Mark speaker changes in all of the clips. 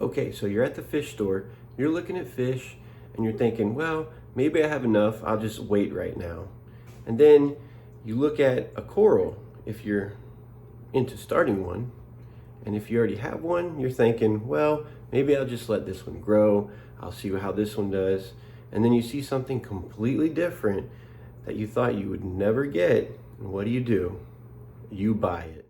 Speaker 1: Okay, so you're at the fish store, you're looking at fish, and you're thinking, well, maybe I have enough, I'll just wait right now. And then you look at a coral if you're into starting one, and if you already have one, you're thinking, well, maybe I'll just let this one grow, I'll see how this one does. And then you see something completely different that you thought you would never get, and what do? You buy it.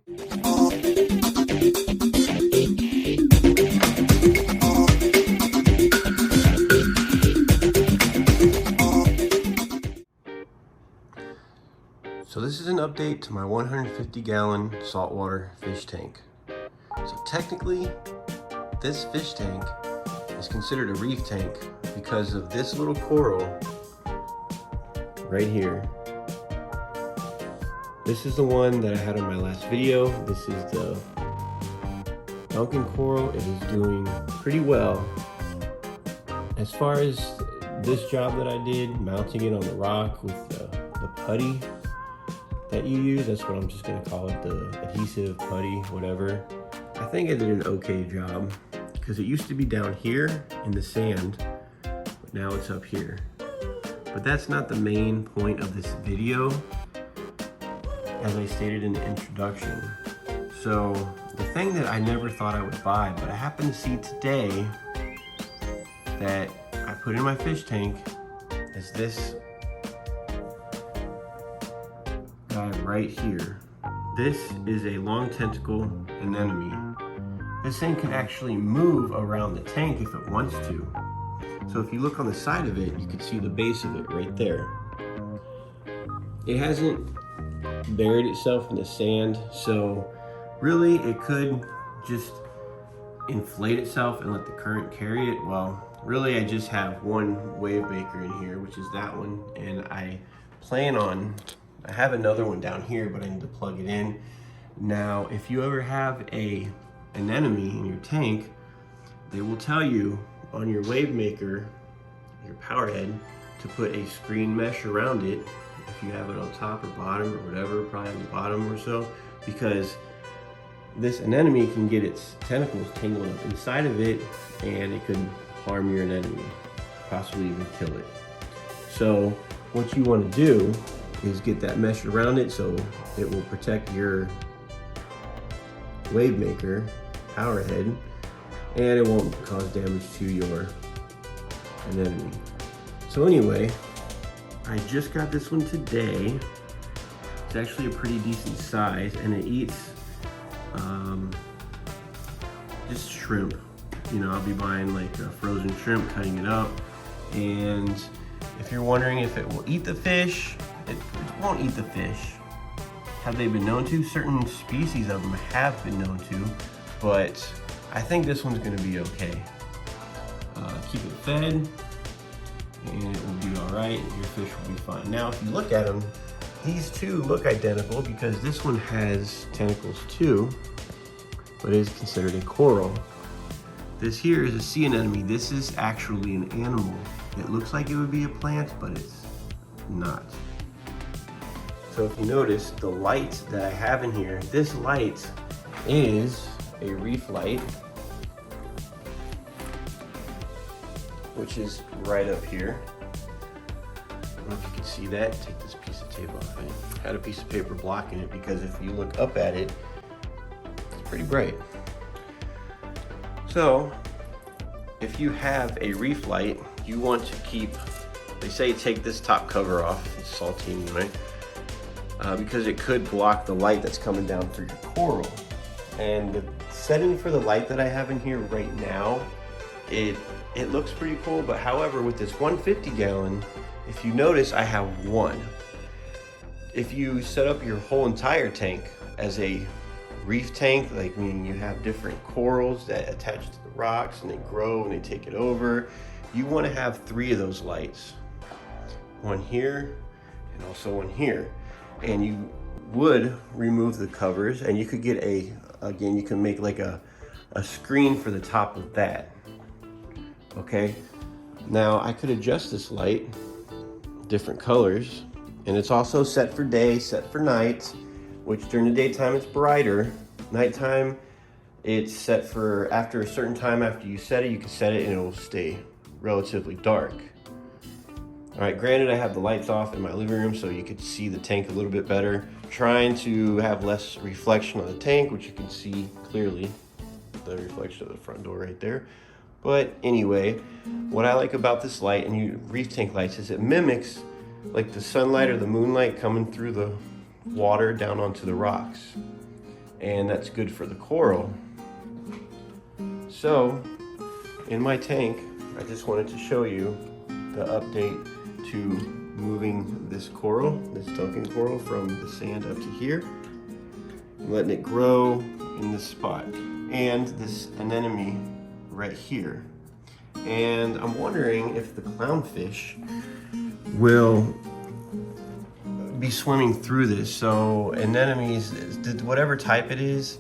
Speaker 1: So this is an update to my 150-gallon saltwater fish tank. So technically, this fish tank is considered a reef tank because of this little coral right here. This is the one that I had on my last video. This is the Duncan coral. It is doing pretty well. As far as this job that I did, mounting it on the rock with the putty that you use, that's what I'm just gonna call it, the adhesive putty, whatever. I think I did an okay job because it used to be down here in the sand, but now it's up here. But that's not the main point of this video, as I stated in the introduction. So the thing that I never thought I would buy, but I happened to see today that I put in my fish tank is this guy right here. This is a long tentacle anemone. This thing can actually move around the tank if it wants to. So if you look on the side of it, you can see the base of it right there. It hasn't buried itself in the sand, so really it could just inflate itself and let the current carry it. Well, really I just have one wave maker in here, which is that one, and I have another one down here, but I need to plug it in. Now, if you ever have an anemone in your tank, they will tell you on your wave maker, your power head, to put a screen mesh around it. If you have it on top or bottom or whatever, probably on the bottom or so, because this anemone can get its tentacles tangled up inside of it and it could harm your anemone, possibly even kill it. So what you want to do is get that mesh around it so it will protect your wave maker power head and it won't cause damage to your anemone. So anyway, I just got this one today. It's actually a pretty decent size and it eats just shrimp. You know, I'll be buying like a frozen shrimp, cutting it up, and if you're wondering if it will eat the fish, it won't eat the fish. Have they been known to? Certain species of them have been known to, but I think this one's gonna be okay. Keep it fed and it will be all right. Your fish will be fine. Now, if you look at them, these two look identical because this one has tentacles too, but it is considered a coral. This here is a sea anemone. This is actually an animal. It looks like it would be a plant, but it's not. So if you notice the light that I have in here, this light is a reef light, which is right up here. I don't know if you can see that. Take this piece of tape off. I had a piece of paper blocking it because if you look up at it, it's pretty bright. So if you have a reef light, you want to keep, they say take this top cover off, it's salty anyway, because it could block the light that's coming down through your coral. And the setting for the light that I have in here right now, it looks pretty cool, but however, with this 150-gallon, if you notice, I have one. If you set up your whole entire tank as a reef tank, like meaning you have different corals that attach to the rocks and they grow and they take it over, you want to have 3 of those lights. One here and also one here. And you would remove the covers and you could get again, you can make like a screen for the top of that. Okay, now I could adjust this light, different colors, and it's also set for day, set for night, which during the daytime it's brighter. Nighttime it's set for after a certain time after you set it, you can set it and it will stay relatively dark. All right, granted I have the lights off in my living room so you could see the tank a little bit better. Trying to have less reflection on the tank, which you can see clearly, the reflection of the front door right there. But anyway, what I like about this light and reef tank lights is it mimics like the sunlight or the moonlight coming through the water down onto the rocks. And that's good for the coral. So in my tank, I just wanted to show you the update to moving this coral, this Duncan coral, from the sand up to here, and letting it grow in this spot, and this anemone right here. And I'm wondering if the clownfish will be swimming through this. So anemones, whatever type it is,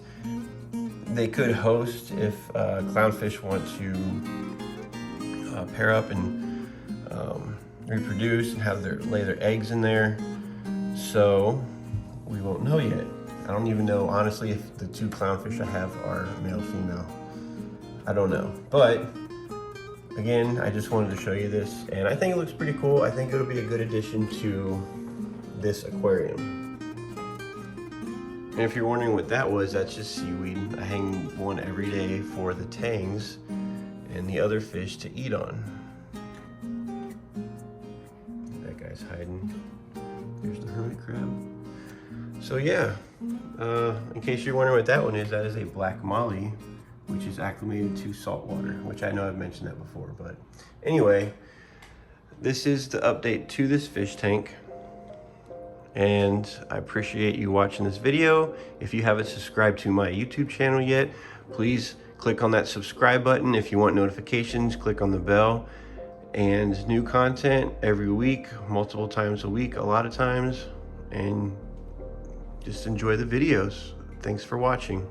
Speaker 1: they could host if clownfish want to pair up and reproduce and have lay their eggs in there. So we won't know yet. I don't even know, honestly, if the two clownfish I have are male, female. I don't know. But again, I just wanted to show you this, and I think it looks pretty cool. I think it'll be a good addition to this aquarium. And if you're wondering what that was, that's just seaweed. I hang one every day for the tangs and the other fish to eat on. That guy's hiding. There's the hermit crab. So yeah, in case you're wondering what that one is, that is a black molly, which is acclimated to salt water, which I know I've mentioned that before. But anyway, this is the update to this fish tank. And I appreciate you watching this video. If you haven't subscribed to my YouTube channel yet, please click on that subscribe button. If you want notifications, click on the bell. And new content every week, multiple times a week, a lot of times. And just enjoy the videos. Thanks for watching.